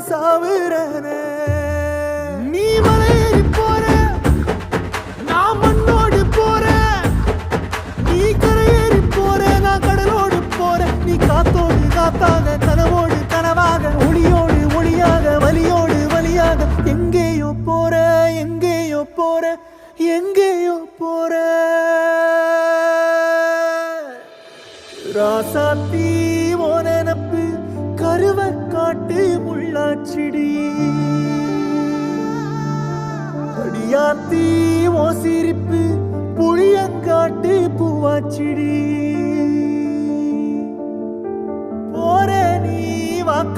சாவுறனே நீ மலையேறி போற நான் மண்ணோடு போறேன் நீ கரையேறி போற நான் கடலோடு போறேன் நீ காத்தோடு காத்தாக கனவோடு கனவாக ஒளியோடு ஒளியாக வலியோடு வலியாக எங்கேயோ போற எங்கேயோ போற எங்கேயோ போற ராசாத்தி ஓ நினப்பு கருவ காட்டு முள்ளாச்சிடி அடியாத்தி ஓ சிரிப்பு புளியங்காட்டு பூவாச்சிடி போற நீ வாக்க